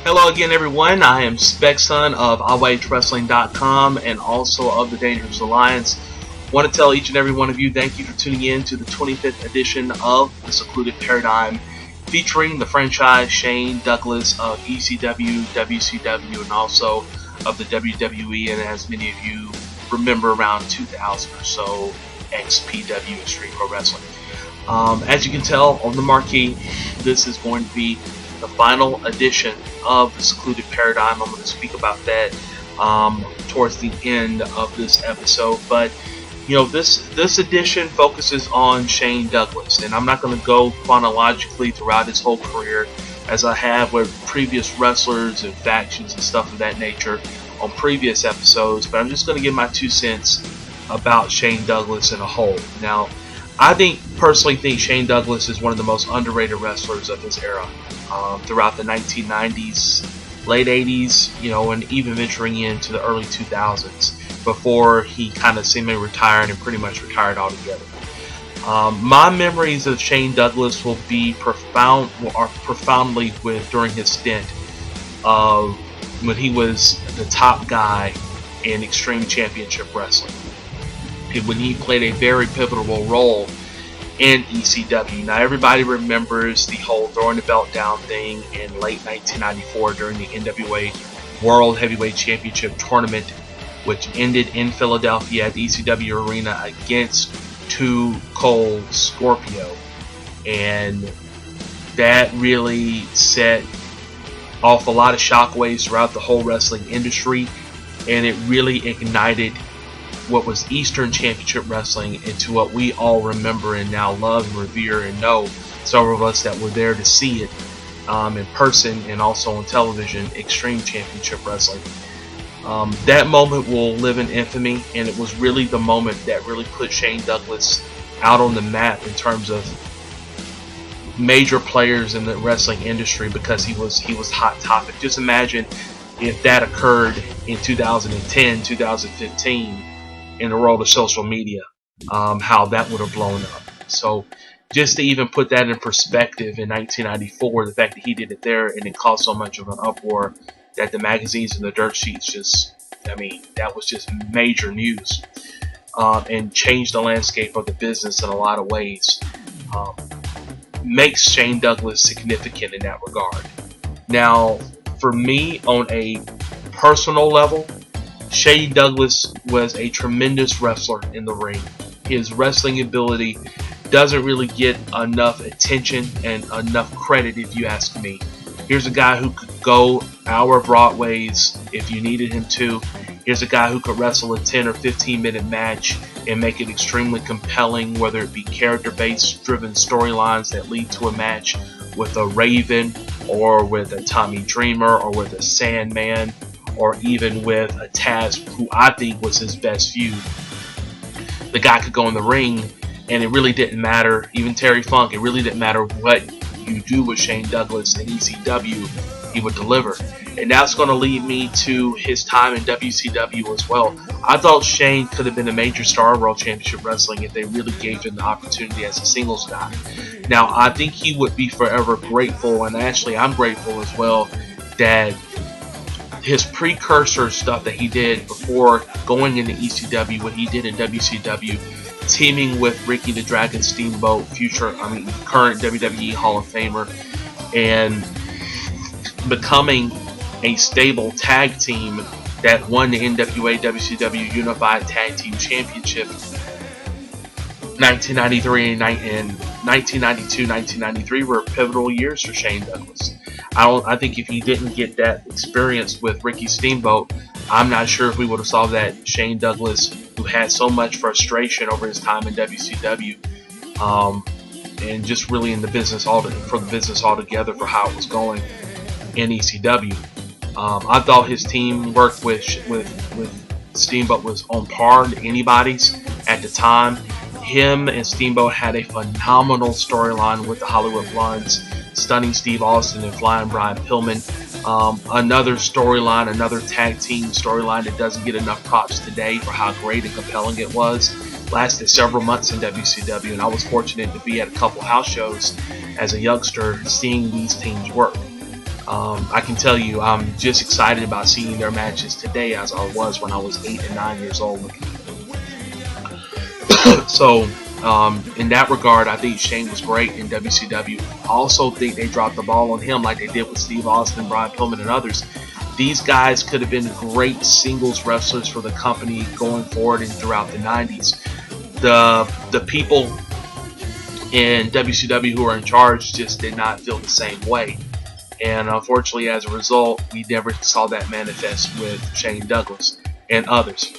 Hello again, everyone. I am Specson of AllWageWrestling.com and also of the Dangerous Alliance. Want to tell each and every one of you thank you for tuning in to the 25th edition of the Secluded Paradyme, featuring the franchise Shane Douglas of ECW, WCW, and also of the WWE, and as many of you remember, around 2000 or so, XPW, Extreme Pro Wrestling. As you can tell on the marquee, this is going to be the final edition of the Secluded Paradyme. I'm going to speak about that towards the end of this episode, but this edition focuses on Shane Douglas, and I'm not going to go chronologically throughout his whole career as I have with previous wrestlers and factions and stuff of that nature on previous episodes, but I'm just going to give my 2 cents about Shane Douglas in a whole. Now, I personally think Shane Douglas is one of the most underrated wrestlers of his era throughout the 1990s, late 80s, and even venturing into the early 2000s before he kind of semi-retired and pretty much retired altogether. My memories of Shane Douglas will be profoundly with during his stint when he was the top guy in Extreme Championship Wrestling, and when he played a very pivotal role in ECW. Now, everybody remembers the whole throwing the belt down thing in late 1994 during the NWA World Heavyweight Championship tournament, which ended in Philadelphia at the ECW Arena against Too Cold Scorpio. And that really set off a lot of shockwaves throughout the whole wrestling industry, and it really ignited what was Eastern Championship Wrestling into what we all remember and now love and revere and know, several of us that were there to see it in person and also on television, Extreme Championship Wrestling. That moment will live in infamy, and it was really the moment that really put Shane Douglas out on the map in terms of major players in the wrestling industry, because he was hot topic. Just imagine if that occurred in 2010, 2015 in the world of social media, how that would have blown up. So just to even put that in perspective, in 1994, the fact that he did it there and it caused so much of an uproar that the magazines and the dirt sheets that was just major news, and changed the landscape of the business in a lot of ways. Makes Shane Douglas significant in that regard. Now, for me, on a personal level, Shane Douglas was a tremendous wrestler in the ring. His wrestling ability doesn't really get enough attention and enough credit, if you ask me. Here's a guy who could go hour Broadways if you needed him to. Here's a guy who could wrestle a 10 or 15 minute match and make it extremely compelling, whether it be character-based driven storylines that lead to a match with a Raven, or with a Tommy Dreamer, or with a Sandman, or even with a Taz, who I think was his best feud. The guy could go in the ring, and it really didn't matter, even Terry Funk, it really didn't matter what you do with Shane Douglas in ECW, he would deliver. And that's going to lead me to his time in WCW as well. I thought Shane could have been a major star in World Championship Wrestling if they really gave him the opportunity as a singles guy. Now, I think he would be forever grateful, and actually I'm grateful as well, that his precursor stuff that he did before going into ECW, what he did in WCW, teaming with Ricky the Dragon Steamboat, current WWE Hall of Famer, and becoming a stable tag team that won the NWA WCW Unified Tag Team Championship 1993 and 1992, 1993 were pivotal years for Shane Douglas. I think if he didn't get that experience with Ricky Steamboat, I'm not sure if we would have saw that Shane Douglas, who had so much frustration over his time in WCW, and just really in the business altogether for how it was going in ECW. I thought his team work with Steamboat was on par to anybody's at the time. Him and Steamboat had a phenomenal storyline with the Hollywood Blondes, Stunning Steve Austin and Flying Brian Pillman. Another storyline, another tag team storyline that doesn't get enough props today for how great and compelling it was. Lasted several months in WCW, and I was fortunate to be at a couple house shows as a youngster seeing these teams work. I can tell you, I'm just excited about seeing their matches today as I was when I was 8 and 9 years old. So, in that regard, I think Shane was great in WCW. I also think they dropped the ball on him like they did with Steve Austin, Brian Pillman, and others. These guys could have been great singles wrestlers for the company going forward and throughout the 90s. The people in WCW who are in charge just did not feel the same way. And unfortunately, as a result, we never saw that manifest with Shane Douglas and others.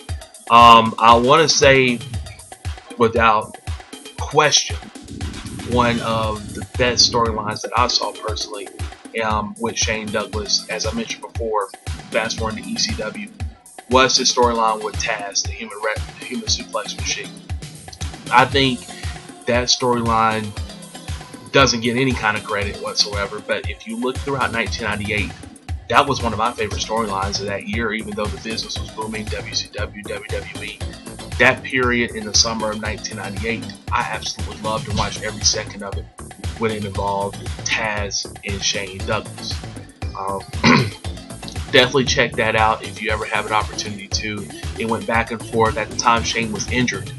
I want to say, without question, one of the best storylines that I saw personally with Shane Douglas, as I mentioned before, fast forward to ECW, was his storyline with Taz, the human suplex machine. I think that storyline doesn't get any kind of credit whatsoever, but if you look throughout 1998, that was one of my favorite storylines of that year, even though the business was booming, WCW, WWE. That period in the summer of 1998, I absolutely loved and watched every second of it when it involved Taz and Shane Douglas. Definitely check that out if you ever have an opportunity to. It went back and forth. At the time, Shane was injured,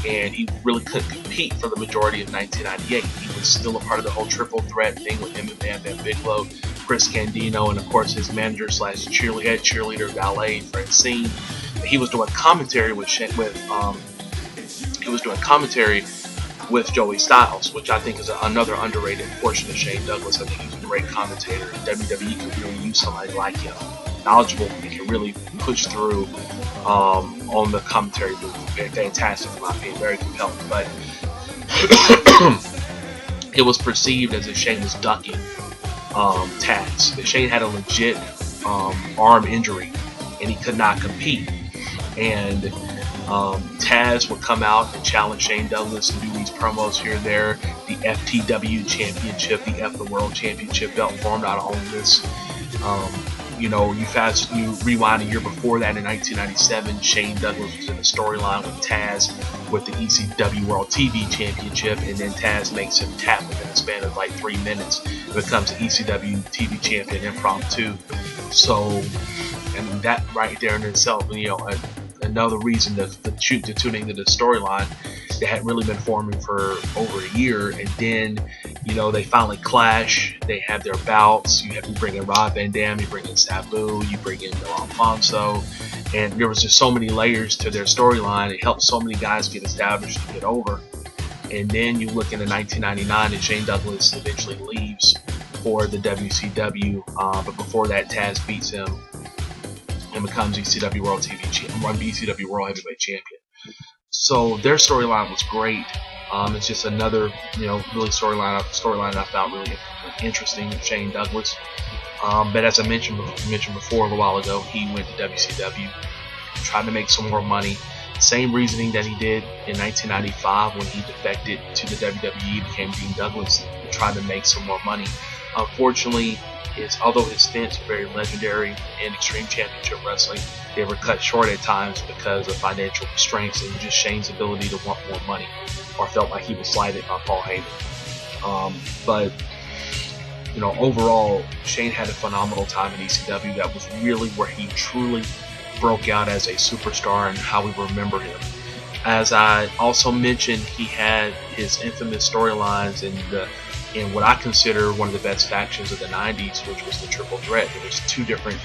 and he really couldn't compete for the majority of 1998. He was still a part of the whole triple threat thing with him and Bam Bam Bigelow, Chris Candido, and of course his manager slash cheerleader valet Francine. He was doing commentary with with Joey Styles, which I think is another underrated portion of Shane Douglas. I think he's a great commentator, and WWE could really use somebody like him, knowledgeable, and can really push through on the commentary booth. Fantastic, in my opinion, very compelling. But it was perceived as if Shane was ducking Taz. That Shane had a legit arm injury, and he could not compete. And Taz would come out and challenge Shane Douglas and do these promos here and there. The FTW Championship, the F the World Championship belt formed out of all this. You rewind a year before that in 1997, Shane Douglas was in a storyline with Taz with the ECW World TV Championship, and then Taz makes him tap within a span of like 3 minutes. It becomes the ECW TV Champion impromptu. So, and that right there in itself, another reason to tune into the storyline that had really been forming for over a year. And then, they finally clash. They have their bouts. You bring in Rob Van Dam, you bring in Sabu, you bring in Del Alfonso, and there was just so many layers to their storyline. It helped so many guys get established and get over. And then you look into 1999, and Shane Douglas eventually leaves for the WCW, but before that, Taz beats him and becomes ECW World ECW World Heavyweight Champion. So their storyline was great. It's just another, really storyline I found really interesting with Shane Douglas. But as I mentioned before a little while ago, he went to WCW, tried to make some more money. Same reasoning that he did in 1995 when he defected to the WWE, became Dean Douglas, and tried to make some more money. Unfortunately, although his stints were very legendary in Extreme Championship Wrestling, they were cut short at times because of financial constraints and just Shane's ability to want more money, or felt like he was slighted by Paul Heyman. But overall, Shane had a phenomenal time in ECW. That was really where he truly broke out as a superstar and how we remember him. As I also mentioned, he had his infamous storylines in what I consider one of the best factions of the 90s, which was the Triple Threat. There was 2 different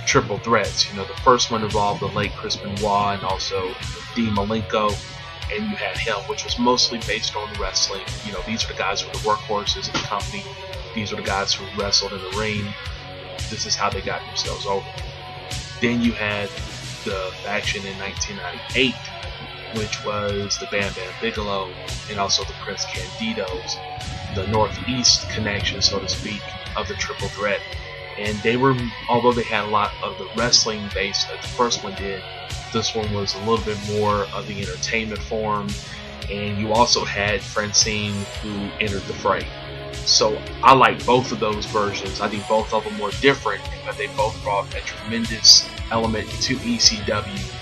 Triple Threats. The first one involved the late Chris Benoit and also Dean Malenko, and you had him, which was mostly based on wrestling. These are the guys who were the workhorses of the company. These were the guys who wrestled in the ring. This is how they got themselves over. Then you had the faction in 1998, which was the Bam Bam Bigelow and also the Prince Candidos, the Northeast connection, so to speak, of the Triple Threat. And they were, although they had a lot of the wrestling base that the first one did, this one was a little bit more of the entertainment form. And you also had Francine, who entered the fray. So I like both of those versions. I think both of them were different, but they both brought a tremendous element to ECW.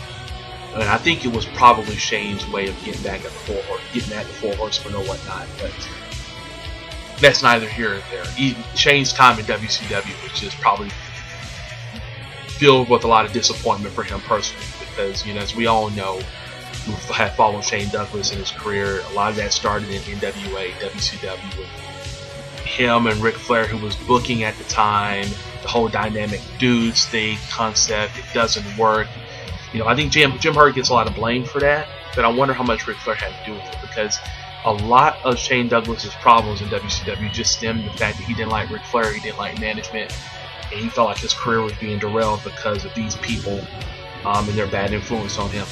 And I think it was probably Shane's way of getting back at the Four Horsemen or whatnot. But that's neither here nor there. Shane's time in WCW was just probably filled with a lot of disappointment for him personally, because, you know, as we all know, who had followed Shane Douglas in his career, a lot of that started in NWA, WCW, with him and Ric Flair, who was booking at the time, the whole dynamic dudes thing concept. It doesn't work. You know, I think Jim Hart gets a lot of blame for that, but I wonder how much Ric Flair had to do with it, because a lot of Shane Douglas's problems in WCW just stemmed from the fact that he didn't like Ric Flair, he didn't like management, and he felt like his career was being derailed because of these people and their bad influence on him.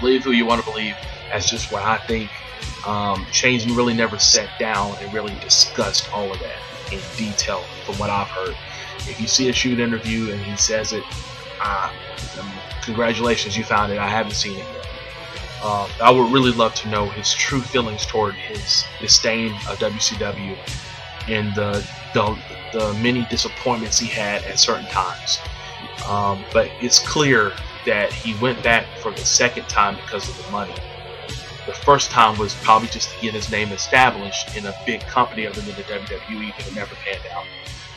Believe who you want to believe. That's just what I think. Shane's really never sat down and really discussed all of that in detail from what I've heard. If you see a shoot interview and he says it, congratulations, you found it. I haven't seen it yet. I would really love to know his true feelings toward his disdain of WCW and the many disappointments he had at certain times. But it's clear that he went back for the second time because of the money. The first time was probably just to get his name established in a big company other than the WWE, but it never panned out.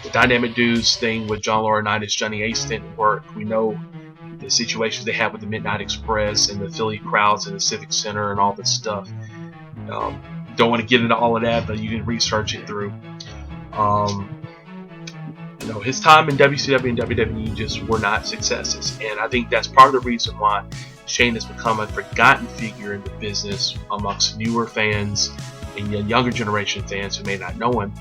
The Dynamic Dudes thing with John Laurinaitis, Johnny Ace didn't work. We know the situations they had with the Midnight Express and the Philly crowds and the Civic Center and all this stuff. Don't want to get into all of that, but you can research it through. You know, his time in WCW and WWE just were not successes, and I think that's part of the reason why Shane has become a forgotten figure in the business amongst newer fans and younger generation fans who may not know him,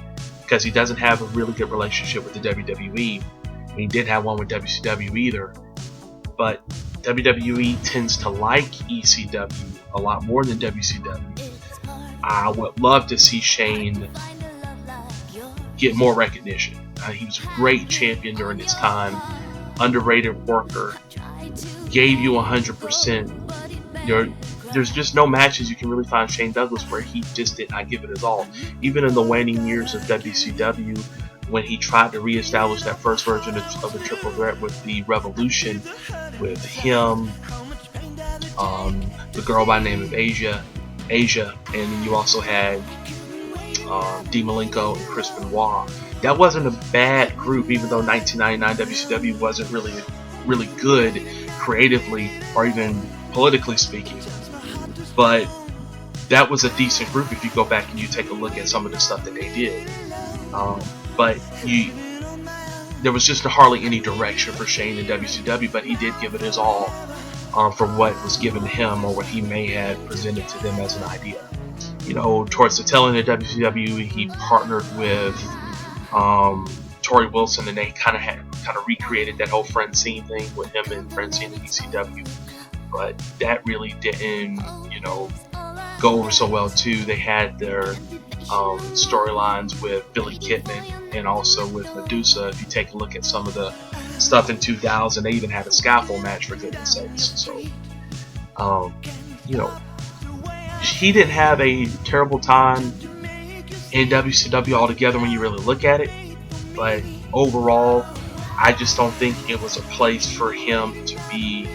because he doesn't have a really good relationship with the WWE, and he didn't have one with WCW either. But WWE tends to like ECW a lot more than WCW. I would love to see Shane get more recognition. He was a great champion during his time, underrated worker, gave you 100%. There's just no matches you can really find Shane Douglas where he just did not give it his all. Even in the waning years of WCW, when he tried to reestablish that first version of the Triple Threat with the Revolution, with him, the girl by the name of Asia, and then you also had Dean Malenko and Chris Benoit. That wasn't a bad group, even though 1999 WCW wasn't really good creatively or even politically speaking. But that was a decent group if you go back and you take a look at some of the stuff that they did. But there was just hardly any direction for Shane in WCW, but he did give it his all for what was given to him or what he may have presented to them as an idea. You know, towards the tail end of WCW, he partnered with Torrie Wilson, and they kind of recreated that whole Francine thing with him and Francine in ECW. But that really didn't, go over so well too. They had their storylines with Billy Kidman and also with Medusa. If you take a look at some of the stuff in 2000, they even had a scaffold match, for goodness sakes. So, he didn't have a terrible time in WCW altogether when you really look at it. But overall, I just don't think it was a place for him to be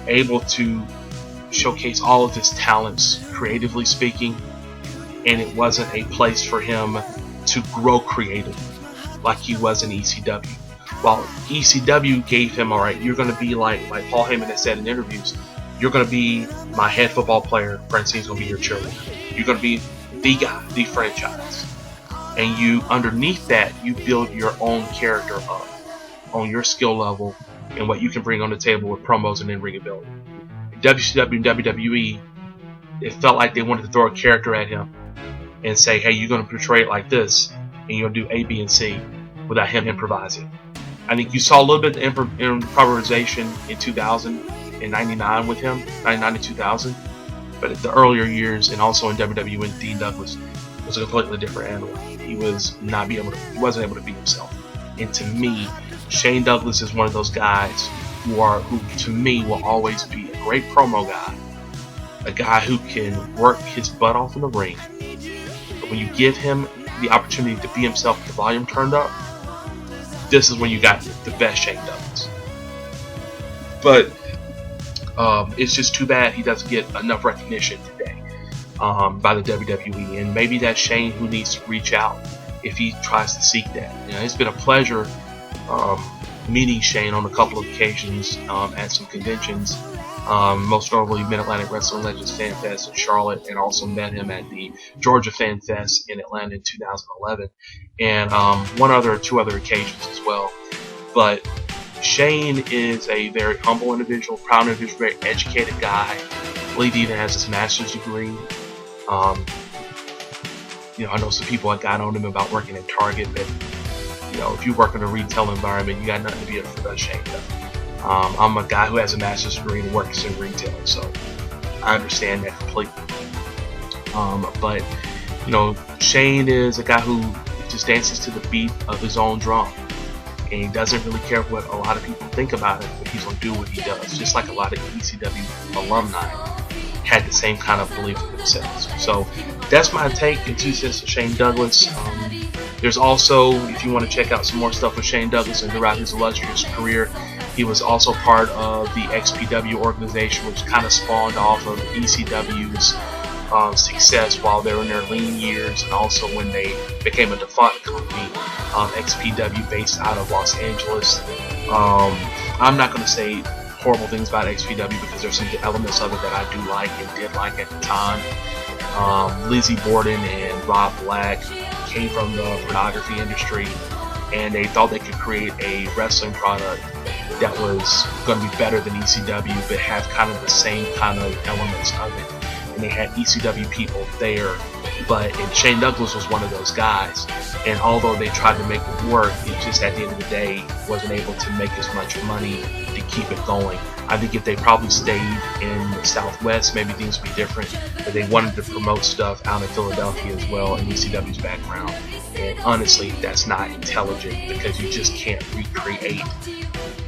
able to showcase all of his talents, creatively speaking, and it wasn't a place for him to grow creatively like he was in ECW. While ECW gave him, alright, you're going to be like Paul Heyman has said in interviews, you're going to be my head football player, Francine's going to be your cheerleader. You're going to be the guy, the franchise. And you, underneath that, you build your own character up on your skill level and what you can bring on the table with promos and in-ring ability. WCW and WWE, it felt like they wanted to throw a character at him and say, hey, you're going to portray it like this, and you're going to do A, B, and C without him improvising. I think you saw a little bit of improvisation in 2000 and 99 with him, 99 to 2000, but the earlier years and also in WWE when Dean Douglas was a completely different animal. He wasn't able to be himself. And to me, Shane Douglas is one of those guys who to me will always be a great promo guy, a guy who can work his butt off in the ring. But when you give him the opportunity to be himself with the volume turned up, this is when you got the best Shane Douglas. But it's just too bad he doesn't get enough recognition today. by the WWE, and maybe that's Shane who needs to reach out if he tries to seek that. It's been a pleasure meeting Shane on a couple of occasions at some conventions, most notably Mid-Atlantic Wrestling Legends Fan Fest in Charlotte, and also met him at the Georgia Fan Fest in Atlanta in 2011, and two other occasions as well. But Shane is a very humble individual, proud individual, very educated guy. I believe he even has his master's degree. I know some people have got on him about working at Target, but if you work in a retail environment, you got nothing to be ashamed of. I'm a guy who has a master's degree and works in retail, so I understand that completely. But Shane is a guy who just dances to the beat of his own drum, and he doesn't really care what a lot of people think about him, but he's gonna do what he does. Just like a lot of ECW alumni had the same kind of belief in themselves. So that's my take and 2 cents of Shane Douglas. There's also, if you want to check out some more stuff with Shane Douglas and throughout his illustrious career, he was also part of the XPW organization, which kind of spawned off of ECW's success while they were in their lean years, and also when they became a defunct company, XPW, based out of Los Angeles. I'm not going to say horrible things about XPW because there's some elements of it that I do like and did like at the time. Lizzie Borden and Rob Black came from the pornography industry, and they thought they could create a wrestling product that was going to be better than ECW, but have kind of the same kind of elements of it. And they had ECW people there, and Shane Douglas was one of those guys. And although they tried to make it work, it just at the end of the day wasn't able to make as much money to keep it going. I think if they probably stayed in the Southwest, maybe things would be different. But they wanted to promote stuff out in Philadelphia as well, in ECW's background. And honestly, that's not intelligent, because you just can't recreate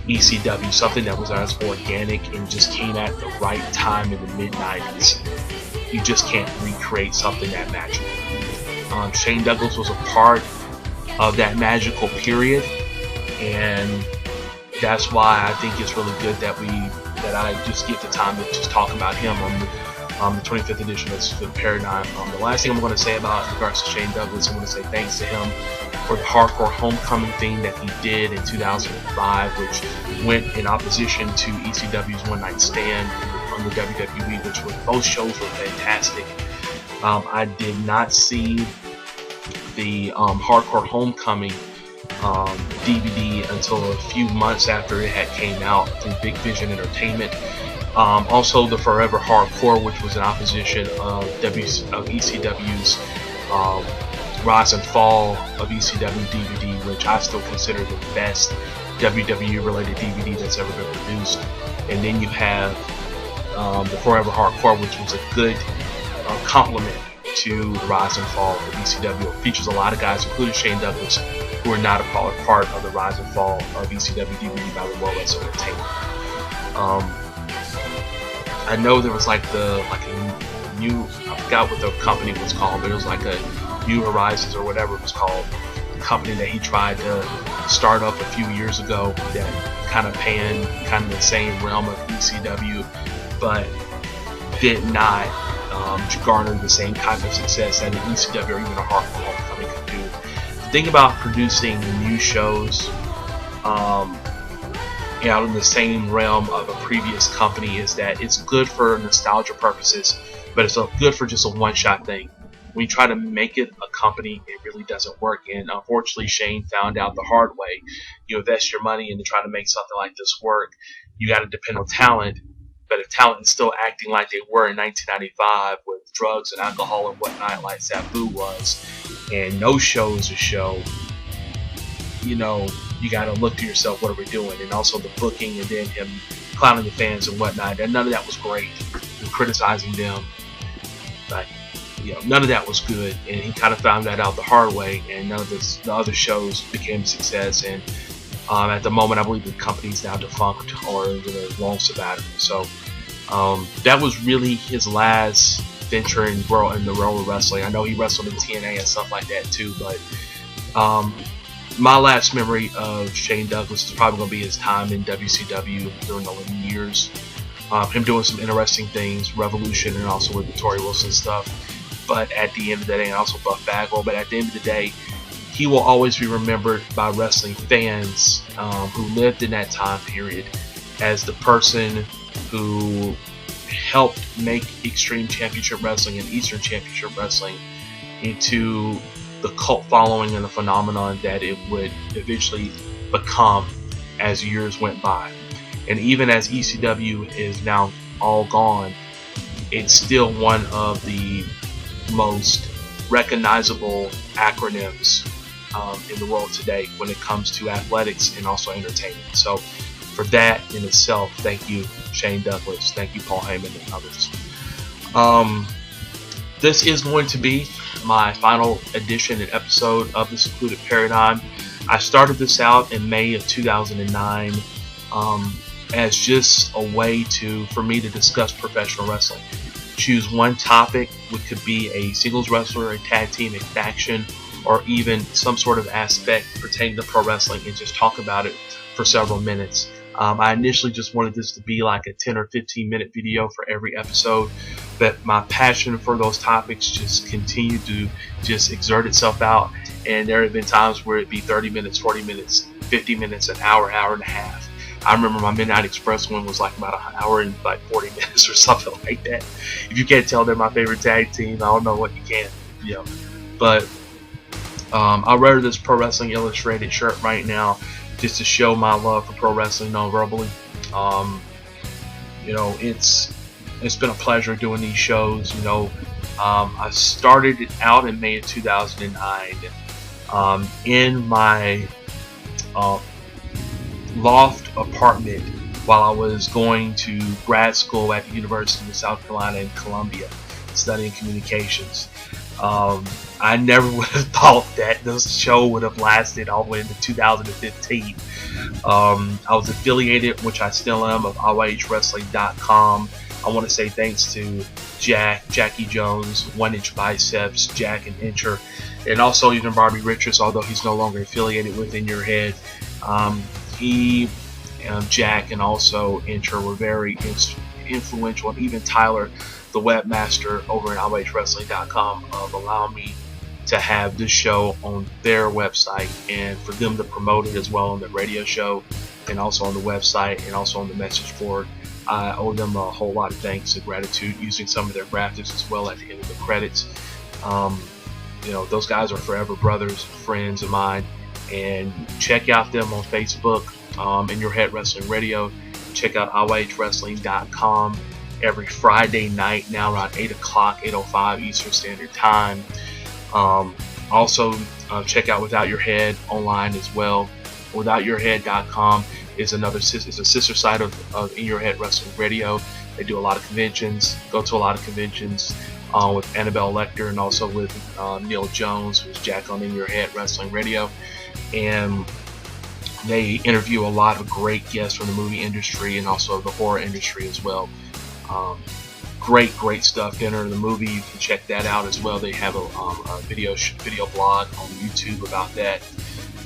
ECW, something that was as organic and just came at the right time in the mid-90s. You just can't recreate something that magical. Shane Douglas was a part of that magical period, and that's why I think it's really good that I just get the time to just talk about him on the 25th edition of Secluded Paradyme. The last thing I'm going to say about in regards to Shane Douglas, I'm going to say thanks to him for the Hardcore Homecoming thing that he did in 2005, which went in opposition to ECW's One Night Stand on the WWE, which both shows were fantastic. I did not see the Hardcore Homecoming DVD until a few months after it had came out through Big Vision Entertainment. Also the Forever Hardcore, which was in opposition of ECW's Rise and Fall of ECW DVD, which I still consider the best WWE related DVD that's ever been produced. And then you have the Forever Hardcore, which was a good complement to the Rise and Fall of ECW. It features a lot of guys, including Shane Douglas, who are not a part of the Rise and Fall of ECW DVD by the World Wrestling Entertainment. I know there was like a new, I forgot what the company was called, but it was like a New Horizons or whatever it was called, the company that he tried to start up a few years ago that kind of panned kind of the same realm of ECW, but did not garner the same kind of success that an ECW or even a Hardcore Homecoming could do. The thing about producing new shows in the same realm of a previous company is that it's good for nostalgia purposes, but it's good for just a one-shot thing. When you try to make it a company, it really doesn't work, and unfortunately Shane found out the hard way. You invest your money into trying to make something like this work, you got to depend on talent, but if talent is still acting like they were in 1995 with drugs and alcohol and whatnot, like Sabu was, and no show's a show, you got to look to yourself, what are we doing? And also the booking, and then him clowning the fans and whatnot, and none of that was great, and criticizing them, but none of that was good, and he kind of found that out the hard way, and none of the other shows became a success. And at the moment, I believe the company's now defunct or in a long sabbatical. So that was really his last venture in the world of wrestling. I know he wrestled in TNA and stuff like that too, but my last memory of Shane Douglas is probably going to be his time in WCW during the lean years. him doing some interesting things, Revolution and also with the Tori Wilson stuff. But at the end of the day, and also Buff Bagwell, but at the end of the day, he will always be remembered by wrestling fans who lived in that time period as the person who helped make Extreme Championship Wrestling and Eastern Championship Wrestling into the cult following and the phenomenon that it would eventually become as years went by. And even as ECW is now all gone, it's still one of the most recognizable acronyms in the world today when it comes to athletics and also entertainment. So for that in itself, thank you Shane Douglas, thank you Paul Heyman and others. This is going to be my final edition and episode of the Secluded Paradyme. I started this out in May of 2009 as just a way for me to discuss professional wrestling. Choose one topic, which could be a singles wrestler, a tag team, a faction, or even some sort of aspect pertaining to pro wrestling, and just talk about it for several minutes. I initially just wanted this to be like a 10 or 15 minute video for every episode, but my passion for those topics just continued to just exert itself out, and there have been times where it'd be 30 minutes, 40 minutes, 50 minutes, an hour, hour and a half. I remember my Midnight Express one was like about an hour and like 40 minutes or something like that. If you can't tell they're my favorite tag team, I don't know what you can. But I wear this Pro Wrestling Illustrated shirt right now just to show my love for pro wrestling non-verbally. It's been a pleasure doing these shows. I started it out in May of 2009 in my loft apartment while I was going to grad school at the University of South Carolina in Columbia, studying communications. I never would have thought that this show would have lasted all the way into 2015. I was affiliated, which I still am, of ROHWrestling.com. I want to say thanks to Jackie Jones, 1 Inch Biceps, Jack and Incher, and also even Bobby Richards, although he's no longer affiliated with In Your Head. He, Jack, and also Incher were very influential, and even Tyler, the webmaster over at ROHWrestling.com, of allowing me to have this show on their website and for them to promote it as well on the radio show and also on the website and also on the message board. I owe them a whole lot of thanks and gratitude, using some of their graphics as well at the end of the credits. Those guys are forever brothers, friends of mine, and check out them on Facebook, In Your Head Wrestling Radio. Check out ROHWrestling.com every Friday night now around 8 o'clock, 8:05 Eastern Standard Time. Also, check out Without Your Head online as well. WithoutYourHead.com is a sister site of In Your Head Wrestling Radio. They do a lot of conventions, go to a lot of conventions with Annabelle Lecter and also with Neil Jones, who's Jack on In Your Head Wrestling Radio. And they interview a lot of great guests from the movie industry and also the horror industry as well. Great stuff. Dinner in the Movie, you can check that out as well. They have a video blog on YouTube about that.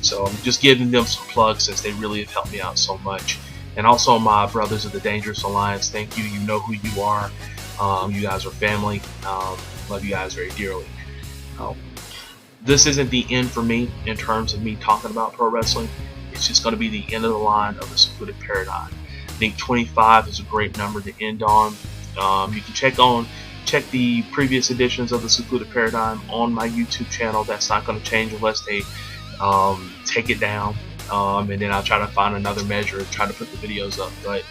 So I'm just giving them some plugs since they really have helped me out so much. And also my brothers of the Dangerous Alliance, thank you. You know who you are. You guys are family. Love you guys very dearly. This isn't the end for me in terms of me talking about pro wrestling. It's just going to be the end of the line of the Secluded Paradyme. I think 25 is a great number to end on. You can check the previous editions of the Secluded Paradyme on my YouTube channel. That's not going to change unless they take it down, and then I'll try to find another measure and try to put the videos up. But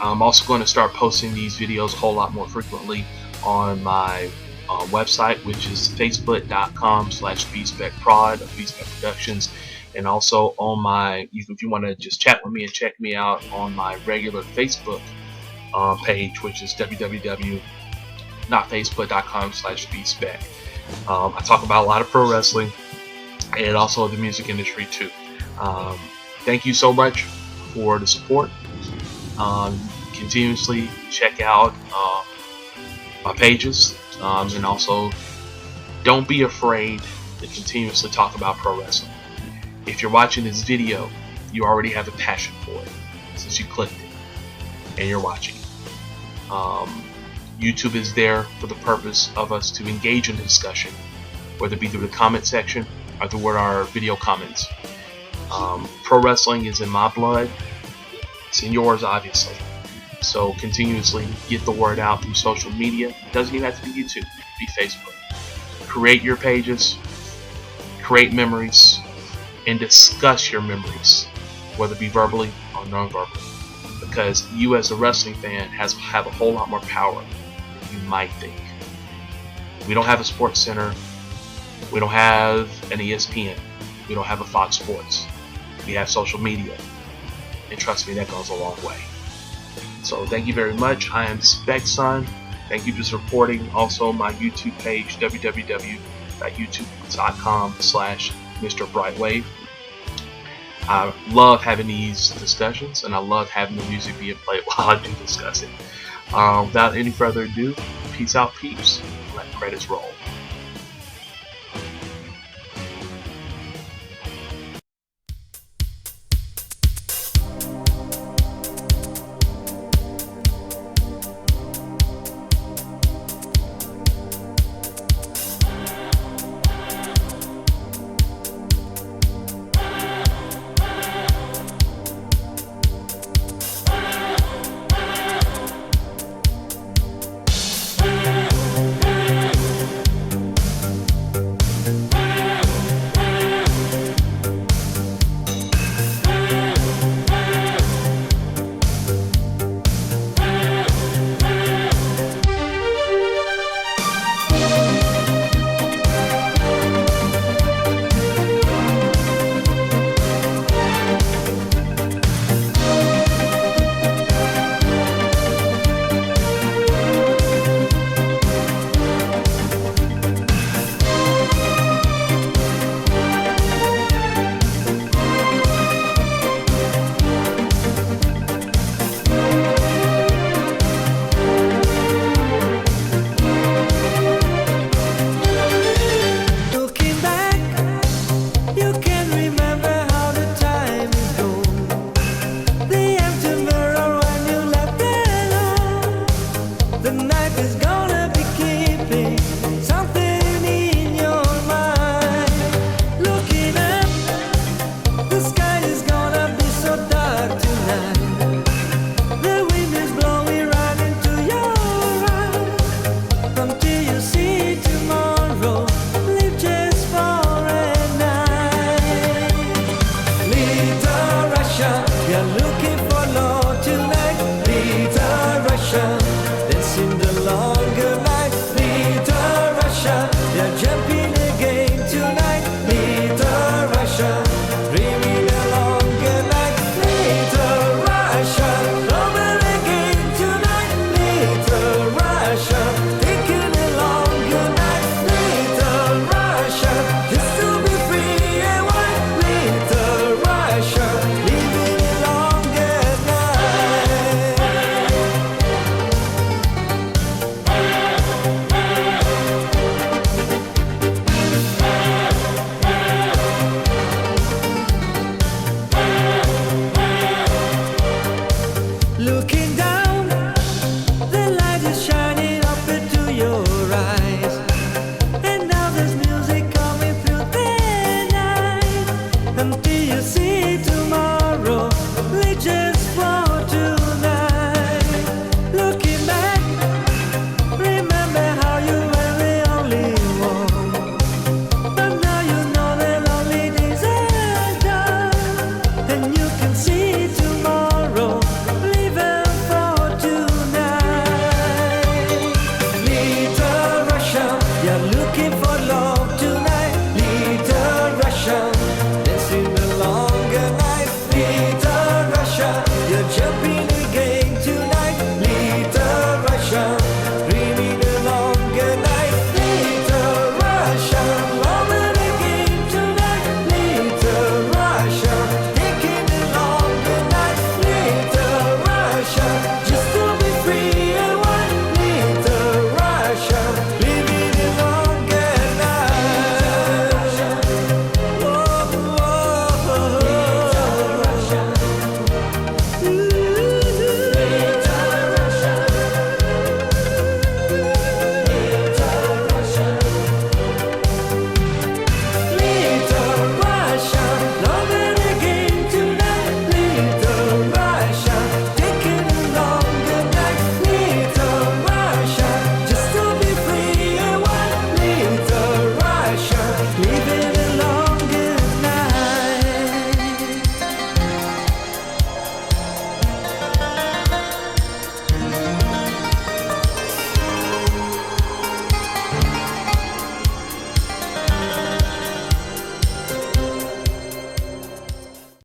I'm also going to start posting these videos a whole lot more frequently on my website, which is facebook.com/bspecprod of bspec productions, and also on my, if you want to just chat with me and check me out on my regular Facebook page, which is www.facebook.com/bspec. I talk about a lot of pro wrestling and also the music industry too. Thank you so much for the support. Continuously check out my pages, and also don't be afraid to continuously talk about pro wrestling. If you're watching this video, you already have a passion for it since you clicked it. and you're watching. YouTube is there for the purpose of us to engage in the discussion, whether it be through the comment section or through our video comments. Pro wrestling is in my blood. It's in yours, obviously. So continuously get the word out through social media. It doesn't even have to be YouTube. It could be Facebook. Create your pages, create memories, and discuss your memories, whether it be verbally or non-verbally. Because you as a wrestling fan have a whole lot more power than you might think. We don't have a sports center. We don't have an ESPN. We don't have a Fox Sports. We have social media. And trust me, that goes a long way. So thank you very much. I am SpecSun. Thank you for supporting also my YouTube page, www.youtube.com/Mr. Brightwave. I love having these discussions, and I love having the music being played while I do discuss it. Without any further ado, peace out, peeps. Let credits roll.